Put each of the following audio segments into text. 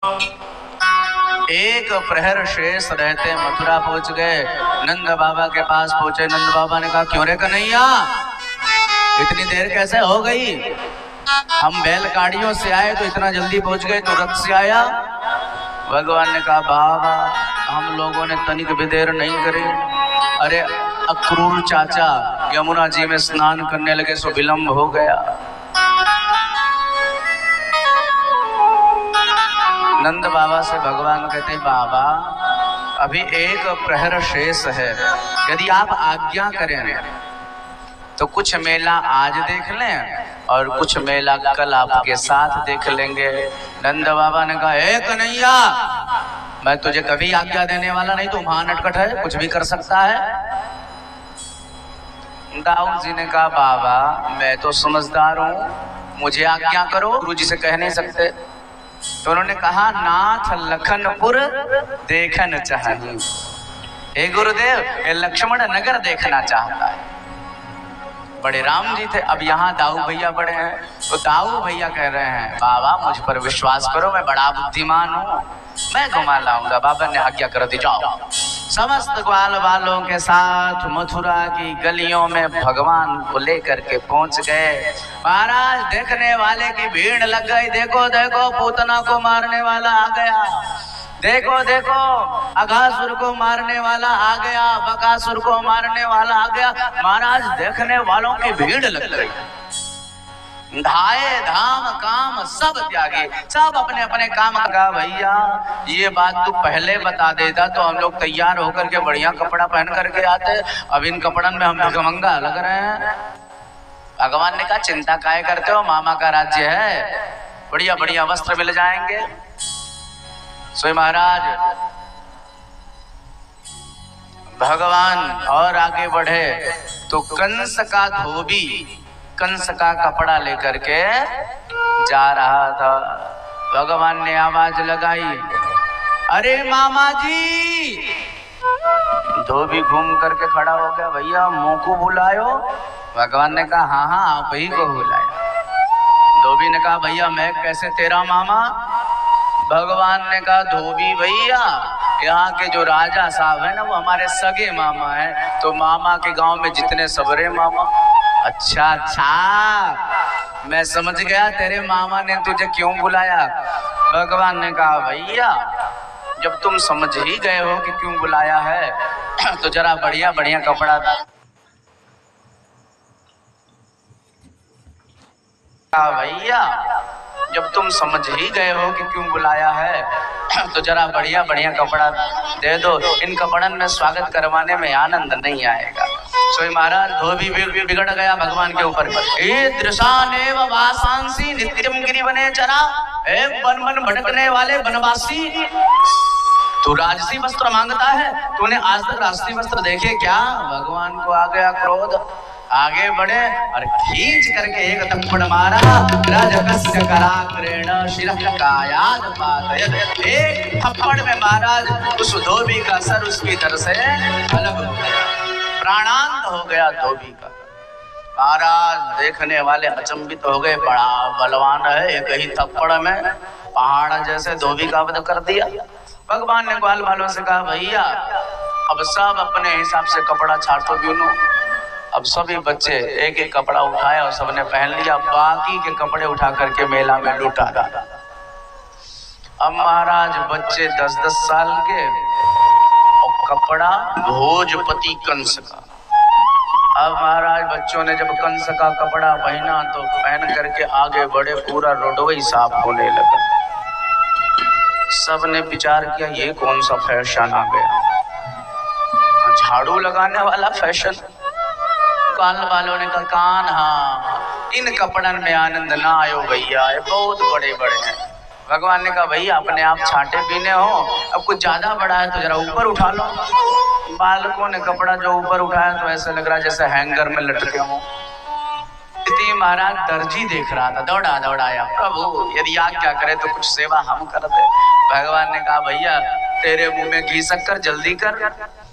एक प्रहर शेष रहते मथुरा पहुंच गए। नंद बाबा के पास पहुंचे। नंद बाबा ने कहा, क्यों रे कन्हैया, इतनी देर कैसे हो गई? हम बैलगाड़ियों से आए तो इतना जल्दी पहुंच गए, तो रथ से आया? भगवान ने कहा, बाबा हम लोगों ने तनिक भी देर नहीं करी। अरे अक्रूर चाचा यमुना जी में स्नान करने लगे, सो विलंब हो गया। नंद बाबा से भगवान कहते, बाबा अभी एक प्रहर शेष है, यदि आप आज्ञा करें तो कुछ मेला आज देख लें और कुछ मेला कल आपके साथ देख लेंगे। नंद बाबा ने कहा, ए कन्हैया, मैं तुझे कभी आज्ञा देने वाला नहीं, तू महानटखट है, कुछ भी कर सकता है। दाऊद जी ने कहा, बाबा मैं तो समझदार हूँ, मुझे आज्ञा करो, गुरु जी से कह नहीं सकते। तो उन्होंने कहा, नाथ लखनपुर देखन चाहिए। हे गुरुदेव, ये लक्ष्मण नगर देखना चाहता है। बड़े राम जी थे, अब यहाँ दाऊ भैया बड़े हैं, तो दाऊ भैया कह रहे हैं, बाबा मुझ पर विश्वास करो, मैं बड़ा बुद्धिमान हूँ, मैं घुमा लाऊंगा। बाबा ने आज्ञा कर दी, जाओ। समस्त ग्वाल वालों के साथ मथुरा की गलियों में भगवान को लेकर के पहुंच गए। महाराज देखने वाले की भीड़ लग गई। देखो देखो, पूतना को मारने वाला आ गया, देखो देखो अघासुर को मारने वाला आ गया, बकासुर को मारने वाला आ गया। महाराज देखने वालों की भीड़ लग गई। धाये धाम काम सब त्यागे, सब अपने अपने काम का। भैया ये बात तू पहले बता देता तो हम लोग तैयार होकर के बढ़िया कपड़ा पहन करके आते, अब इन कपड़न में हम भिखमंगा लग रहे हैं। भगवान ने कहा, चिंता काहे करते हो, मामा का राज्य है, बढ़िया बढ़िया वस्त्र मिल जाएंगे। सो महाराज भगवान और आगे बढ़े तो कंस का धोबी कंस का कपड़ा लेकर के जा रहा था। भगवान ने आवाज लगाई, अरे मामा जी। धोबी घूम करके खड़ा हो गया, भैया मुंह को बुलायो। भगवान ने कहा, हाँ हाँ आप ही को बुलाया। धोबी ने कहा, भैया मैं कैसे तेरा मामा? भगवान ने कहा, धोबी भैया यहाँ के जो राजा साहब है ना, वो हमारे सगे मामा हैं, तो मामा के गांव में जितने सबरे मामा। अच्छा अच्छा, मैं समझ गया तेरे मामा ने तुझे क्यों बुलाया। भगवान ने कहा, भैया जब तुम समझ ही गए हो कि क्यों बुलाया है तो जरा बढ़िया बढ़िया कपड़ा भैया जब तुम समझ ही गए हो कि क्यों बुलाया है तो जरा बढ़िया बढ़िया कपड़ा दे दो, इन कपड़न में स्वागत करवाने में आनंद नहीं आएगा। सो महाराज धोबी बिगड़ गया भगवान के ऊपर। ईदृशानेव वासांसी नित्यम गिरिवने चरा, हे वन वन भटकने वाले वनवासी, तू राजसी वस्त्र मांगता है, तूने आज तक राजसी वस्त्र देखे क्या? भगवान को आ गया क्रोध, आगे बढ़े और खींच करके एक थप्पड़ मारा। राजकस्य कराग्रेण शिरः कायाद पातयत्। एक थप्पड़ में महाराज उस धोबी का सर उसकी तरह से अलग हो गया, प्राणांत हो गया धोबी का। महाराज देखने वाले अचंभित हो गए, बड़ा बलवान है, एक ही थप्पड़ में पहाड़ जैसे धोबी का वध कर दिया। भगवान ने ग्वाल वालों से कहा, भैया अब सब अपने हिसाब से कपड़ा छाटो बीनो। अब सभी बच्चे एक एक कपड़ा उठाया और सबने पहन लिया, बाकी के कपड़े उठा करके मेला में लुटा। अब महाराज बच्चे 10-10 साल के और कपड़ा भोजपति कंस का। अब महाराज बच्चों ने जब कंस का कपड़ा पहना तो पहन करके आगे बढ़े, पूरा रोडवे साफ होने लगा। सबने विचार किया, ये कौन सा फैशन आ गया, झाड़ू लगाने वाला फैशन। कान वालों ने कहा, कान हाँ, इन कपड़न में आनंद ना आयो भैया, ये बहुत बड़े बड़े हैं। भगवान ने कहा, भैया अपने आप छाटे पीने हो, अब कुछ ज्यादा बड़ा है तो जरा ऊपर उठा लो। बालकों ने कपड़ा जो ऊपर उठाया तो ऐसा लग रहा जैसे हैंगर में लटके हो। महाराज दर्जी देख रहा था, दौड़ा दौड़ाया, प्रभु यदि आज्ञा करे तो कुछ सेवा हम कर दे। भगवान ने कहा, भैया तेरे मुंह में घी शक्कर, जल्दी कर।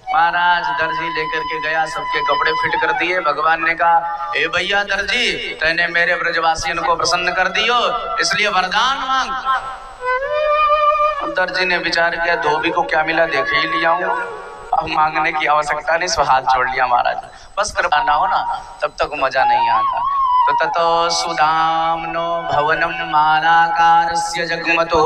महाराज दर्जी लेकर के गया, सबके कपड़े फिट कर दिए। भगवान ने कहा, ए भैया दर्जी, तैने मेरे ब्रजवासियों को प्रसन्न कर दियो, इसलिए वरदान मांग। सुंदर जी ने विचार किया धोबी को क्या मिला देख ही लिया हूँ, अब मांगने की आवश्यकता नहीं, सो हाथ जोड़ लिया महाराज। बस कृपा ना हो ना तब तक मजा नहीं आता। तो ततो सुदामनो भवनम मालाकारस्य जगमतो।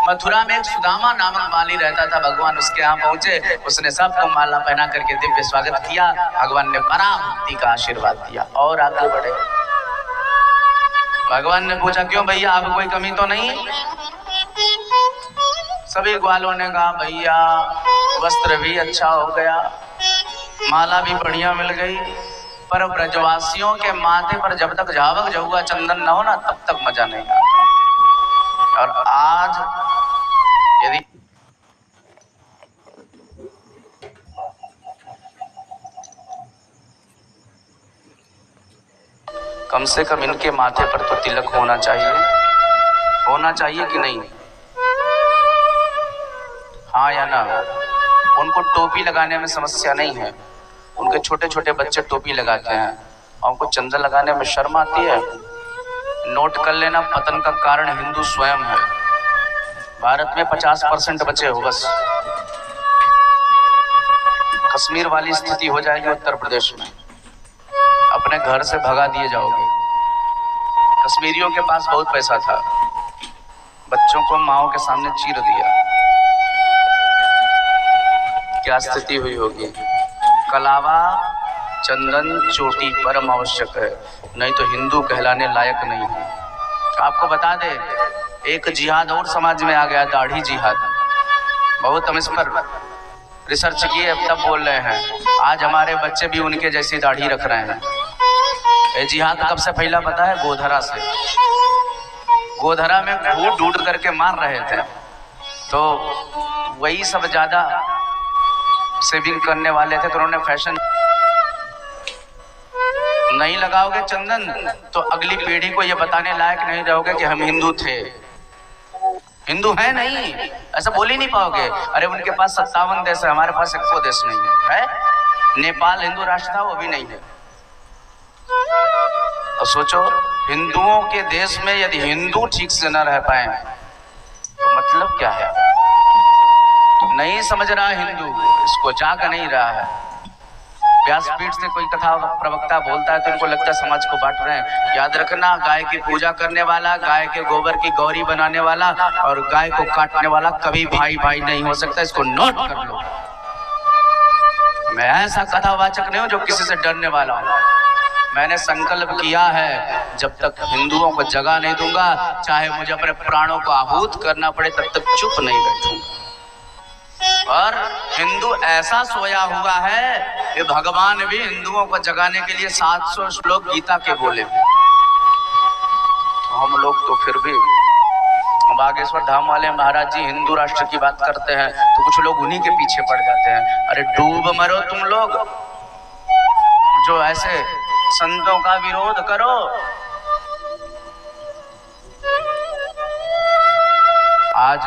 मथुरा में एक सुदामा नामक माली रहता था, भगवान उसके यहाँ पहुंचे, उसने सबको माला पहना करके दिव्य स्वागत किया। भगवान ने पराभक्ति का आशीर्वाद दिया और आगे बढ़े। भगवान ने पूछा क्यों भैया आप कोई कमी तो नहीं? सभी ग्वालों ने कहा भैया वस्त्र भी अच्छा हो गया, माला भी बढ़िया मिल गई, पर ब्रजवासियों के माथे पर जब तक झावक जहुआ चंदन न हो ना तब तक मजा नहीं आता। और आज यदि कम से कम इनके माथे पर तो तिलक होना चाहिए कि नहीं? हाँ या ना? उनको टोपी लगाने में समस्या नहीं है, उनके छोटे छोटे बच्चे टोपी लगाते हैं और उनको चंदन लगाने में शर्म आती है। नोट कर लेना, पतन का कारण हिंदू स्वयं है। भारत में 50% बचे हो बस। कश्मीर वाली स्थिति हो जाएगी उत्तर प्रदेश में, अपने घर से भगा दिए जाओगे। कश्मीरियों के पास बहुत पैसा था, बच्चों को माओ के सामने चीर दिया, क्या स्थिति हुई होगी। कलावा चंदन चोटी परम आवश्यक है, नहीं तो हिंदू कहलाने लायक नहीं है। आपको बता दे एक जिहाद और समाज में आ गया, दाढ़ी जिहाद। बहुत हम इस पर रिसर्च किए, अब तब बोल रहे हैं। आज हमारे बच्चे भी उनके जैसी दाढ़ी रख रहे हैं। ये जिहाद कब से फैला पता है? गोधरा से। गोधरा में घूट ढूंढ करके मार रहे थे, तो वही सब ज्यादा सेविंग करने वाले थे, तो उन्होंने फैशन। नहीं लगाओगे चंदन तो अगली पीढ़ी को ये बताने लायक नहीं रहोगे कि हम हिंदू थे। हिंदू है नहीं, ऐसा बोल ही नहीं पाओगे। अरे उनके पास 57 देश है, हमारे पास 1 देश नहीं है। नेपाल हिंदू राष्ट्र था, वो भी नहीं है। और सोचो हिंदुओं के देश में यदि हिंदू ठीक से न रह पाए तो मतलब क्या है? नहीं समझ रहा हिंदू, इसको जाग नहीं रहा है। व्यासपीठ से कोई कथा प्रवक्ता बोलता है तो इनको लगता है समाज को बांट रहे हैं। याद रखना, गाय की पूजा करने वाला, गाय के गोबर की गौरी बनाने वाला और गाय को काटने वाला कभी भाई भाई नहीं हो सकता, इसको नोट कर लो। मैं ऐसा कथावाचक नहीं हूं जो किसी से डरने वाला हूं। मैंने संकल्प किया है जब तक हिंदुओं को जगह नहीं दूंगा, चाहे मुझे अपने प्राणों को आहूत करना पड़े, तब तक चुप नहीं बैठूंगा। और हिंदू ऐसा सोया हुआ है कि भगवान भी हिंदुओं को जगाने के लिए 700 श्लोक गीता के बोले। तो हम लोग तो फिर भी, बागेश्वर धाम वाले महाराज जी हिंदू राष्ट्र की बात करते हैं तो कुछ लोग उन्हीं के पीछे पड़ जाते हैं। अरे डूब मरो तुम लोग जो ऐसे संतों का विरोध करो। आज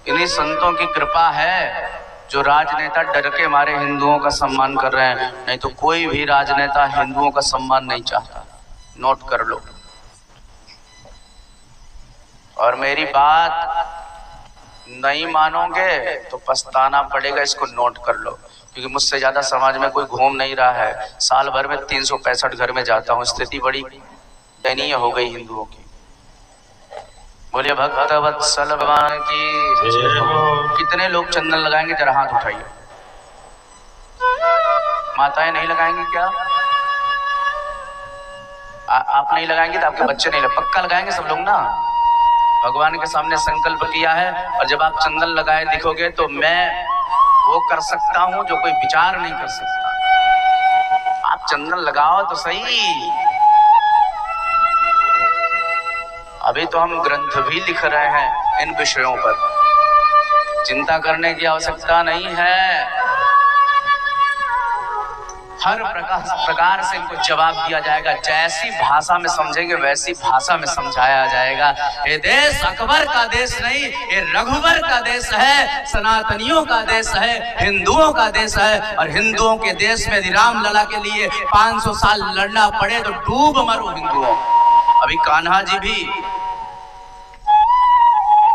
इन्हीं संतों की कृपा है जो राजनेता डर के मारे हिंदुओं का सम्मान कर रहे हैं, नहीं तो कोई भी राजनेता हिंदुओं का सम्मान नहीं चाहता। नोट कर लो। और मेरी बात नहीं मानोगे तो पछताना पड़ेगा, इसको नोट कर लो। क्योंकि मुझसे ज्यादा समाज में कोई घूम नहीं रहा है। साल भर में 365 घर में जाता हूँ। स्थिति बड़ी दयनीय हो गई हिंदुओं की। बोलिए भक्तवत्सल भगवान की। कितने लोग चंदन लगाएंगे? जरा हाथ उठाइए। माताएं नहीं लगाएंगी क्या? आप नहीं लगाएंगे तो आपके बच्चे नहीं लगाएंगे। पक्का लगाएंगे सब लोग ना। भगवान के सामने संकल्प किया है, और जब आप चंदन लगाए दिखोगे तो मैं वो कर सकता हूं जो कोई विचार नहीं कर सकता। आप चंदन लगाओ तो सही। अभी तो हम ग्रंथ भी लिख रहे हैं इन विषयों पर, चिंता करने की आवश्यकता नहीं है। हर प्रकार से इनको जवाब दिया जाएगा। जैसी भाषा में समझेंगे वैसी भाषा में समझाया जाएगा। ये देश अकबर का देश नहीं, ये रघुवर का देश है, सनातनियों का देश है, हिंदुओं का देश है। और हिंदुओं के देश में यदि रामलला के लिए 500 साल लड़ना पड़े तो डूब मरो हिंदुओं। अभी कान्हा जी भी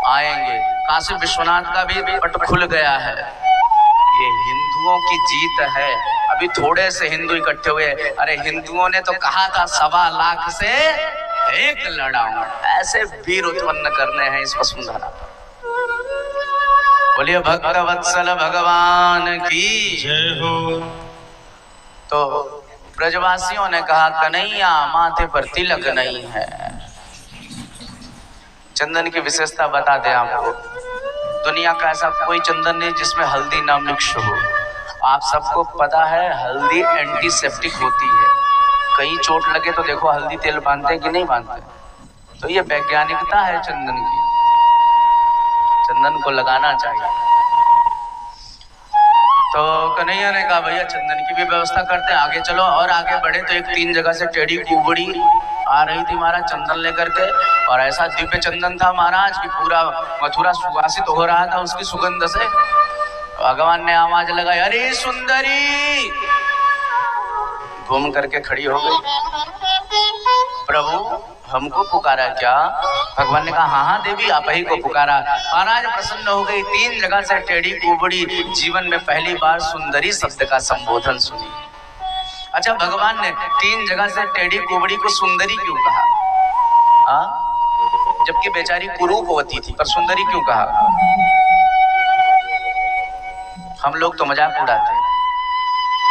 आएंगे। काशी विश्वनाथ का भी पट खुल गया है। ये हिंदुओं की जीत है। अभी थोड़े से हिंदू इकट्ठे हुए, अरे हिंदुओं ने तो कहा था 1.25 लाख से 1 लड़ाऊं। ऐसे वीर उत्पन्न करने हैं इस वसुंधरा पर। बोलिए भक्त वत्सल भगवान की जय हो। तो ब्रजवासियों ने कहा कन्हैया माथे पर तिलक नहीं है। चंदन की विशेषता बता दें आपको, दुनिया का ऐसा कोई चंदन नहीं जिसमें हल्दी ना मिक्स हो। आप सबको पता है हल्दी एंटीसेप्टिक होती है। कहीं चोट लगे तो देखो हल्दी तेल बांधते कि नहीं बांधते। तो ये वैज्ञानिकता है चंदन की, चंदन को लगाना चाहिए। तो कन्हैया ने कहा भैया चंदन की भी व्यवस्था करते हैं, आगे चलो। और आगे बढ़े तो एक 3 जगह से टेढ़ी कुबड़ी आ रही थी महाराज चंदन लेकर के, और ऐसा दिव्य चंदन था महाराज कि पूरा मथुरा सुवासित हो रहा था उसकी सुगंध से। भगवान ने आवाज लगाई, अरे सुंदरी, घूम करके खड़ी हो गई। प्रभु हमको पुकारा क्या? भगवान ने कहा हाँ हाँ देवी आप ही को पुकारा। महाराज प्रसन्न हो गई। 3 जगह से टेढ़ी कुबड़ी, जीवन में पहली बार सुंदरी शब्द का संबोधन सुनी। अच्छा भगवान ने 3 जगह से टेढ़ी कुबड़ी को सुंदरी क्यों कहा? जबकि बेचारी कुरूपवती थी, पर सुंदरी क्यों कहा? हम लोग तो मजाक उड़ाते,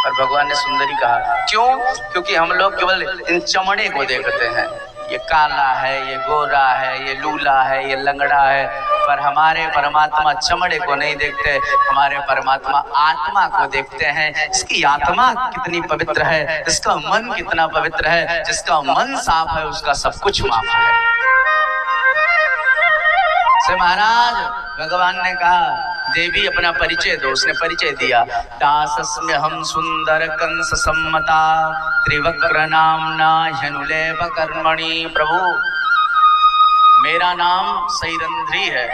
पर भगवान ने सुंदरी कहा। क्यों? क्योंकि हम लोग केवल इन चमड़े को देखते हैं, ये काला है, ये गोरा है, ये लूला है, ये लंगड़ा है, पर हमारे परमात्मा चमड़े को नहीं देखते, हमारे परमात्मा आत्मा को देखते हैं। इसकी आत्मा कितनी पवित्र है, इसका मन कितना पवित्र है। जिसका मन साफ है उसका सब कुछ माफ है। से महाराज भगवान ने कहा देवी अपना परिचय दो। उसने परिचय दिया, दासस्म्य हम सुंदर कंस सम्मता त्रिवक्र नामना ह्यनुलेप कर्मणि। प्रभु मेरा नाम सैरंध्री है,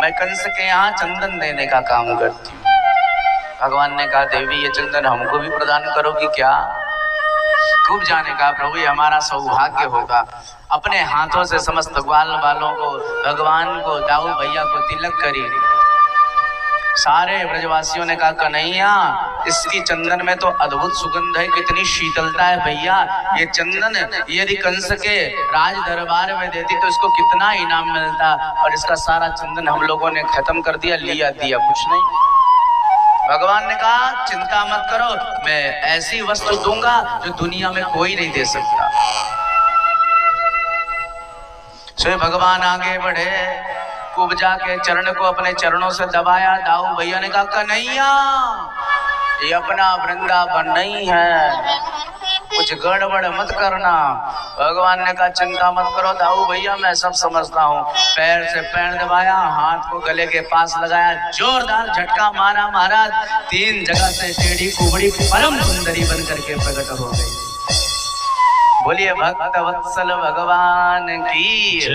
मैं कंस के यहाँ चंदन देने का काम करती हूँ। भगवान ने कहा देवी ये चंदन हमको भी प्रदान करोगी क्या? खूब जाने का प्रभु ये हमारा सौभाग्य होगा। अपने हाथों से समस्त ग्वाल वालों को, भगवान को, दाऊ भैया को तिलक करी। सारे ब्रजवासियों ने कहा कन्हैया इसकी चंदन में तो अद्भुत सुगंध है, कितनी शीतलता है भैया। ये चंदन यदि कंस के राज दरबार में देती तो इसको कितना इनाम मिलता, और इसका सारा चंदन हम लोगों ने खत्म कर दिया, लिया दिया कुछ नहीं। भगवान ने कहा चिंता मत करो, मैं ऐसी वस्तु दूंगा जो दुनिया में कोई नहीं दे सकता। सो भगवान आगे बढ़े, कुब्जा के चरण को अपने चरणों से दबाया। दाऊ भैया ने कहा कन्हैया ये अपना वृंदावन नहीं है, कुछ गड़बड़ मत करना। भगवान ने कहा चिंता मत करो दाऊ भैया मैं सब समझता हूँ। पैर से पैर दबाया, हाथ को गले के पास लगाया, जोरदार झटका मारा। महाराज 3 जगह से टेढ़ी कुबड़ी परम सुंदरी बन करके प्रकट हो गई। बोलिए भक्त वत्सल भगवान की।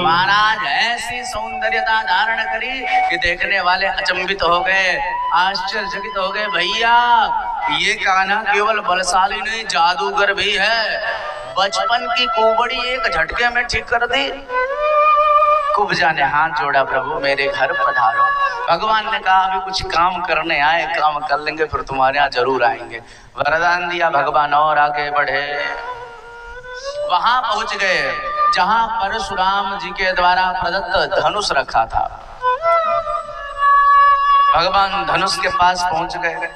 महाराज ऐसी सौंदर्यता धारण करी कि देखने वाले अचंभित हो गए, आश्चर्यचकित हो गए। भैया ये कान्हा केवल बलशाली नहीं जादूगर भी है। बचपन की कुबड़ी एक झटके में ठीक कर दी। कुब्जा ने हाथ जोड़ा, प्रभु मेरे घर पधारो। भगवान ने कहा अभी कुछ काम करने आए, काम कर लेंगे फिर तुम्हारे यहाँ जरूर आएंगे। वरदान दिया भगवान और आगे बढ़े। वहां पहुंच गए जहां परशुराम जी के द्वारा प्रदत्त धनुष रखा था। भगवान धनुष के पास पहुंच गए।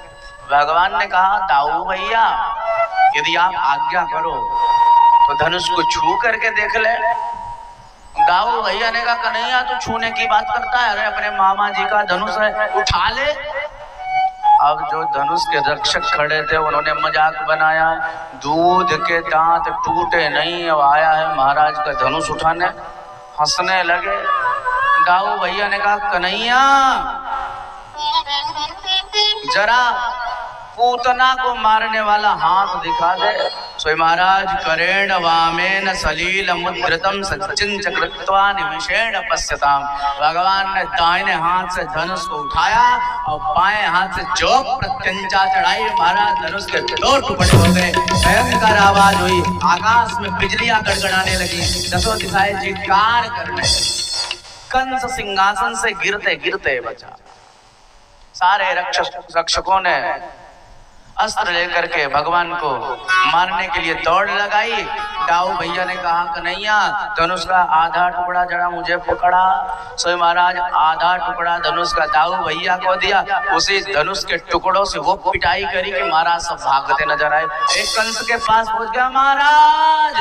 भगवान ने कहा दाऊ भैया यदि आप आज्ञा करो तो धनुष को छू करके देख ले। दाऊ भैया ने कहा कन्हैया तू छूने की बात करता है, अरे अपने मामा जी का धनुष है उठा ले। अब जो धनुष के रक्षक खड़े थे उन्होंने मजाक बनाया, दूध के दांत टूटे नहीं, अब आया है महाराज का धनुष उठाने, हंसने लगे। दाऊ भैया ने कहा कन्हैया जरा पूतना को मारने वाला हाथ दिखा दे। सो महाराज करेण वामेन सलील मुद्रितम सचिन चक्रत्वा निमिषेण पश्यताम। भगवान ने दाहिने हाथ से धनुष को उठाया और बाएं हाथ से जो प्रत्यंचा चढ़ाई, महाराज धनुष के 2 टुकड़े हो गए। भयंकर आवाज हुई, आकाश में बिजलियां गड़गड़ाने लगी, 10 दिशाएं चित्कार करने। कंस सिंहासन से गिरते गिरते बचा। सारे रक्षकों ने अस्त्र लेकर के भगवान को मारने के लिए दौड़ लगाई। दाऊ भैया ने कहा कन्हैया धनुष का आधा टुकड़ा जरा मुझे पकड़ा। सो महाराज आधा टुकड़ा धनुष का दाऊ भैया को दिया। उसी धनुष के टुकड़ों से वो पिटाई करी कि महाराज सब भागते नजर आए। एक कंस के पास पहुंच गया, महाराज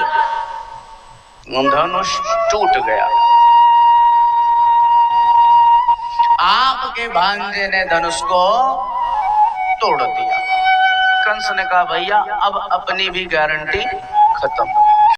धनुष टूट गया। आपके भांजे ने धनुष को तोड़ दिया। कंस ने कहा भैया अब अपनी भी गारंटी खत्म।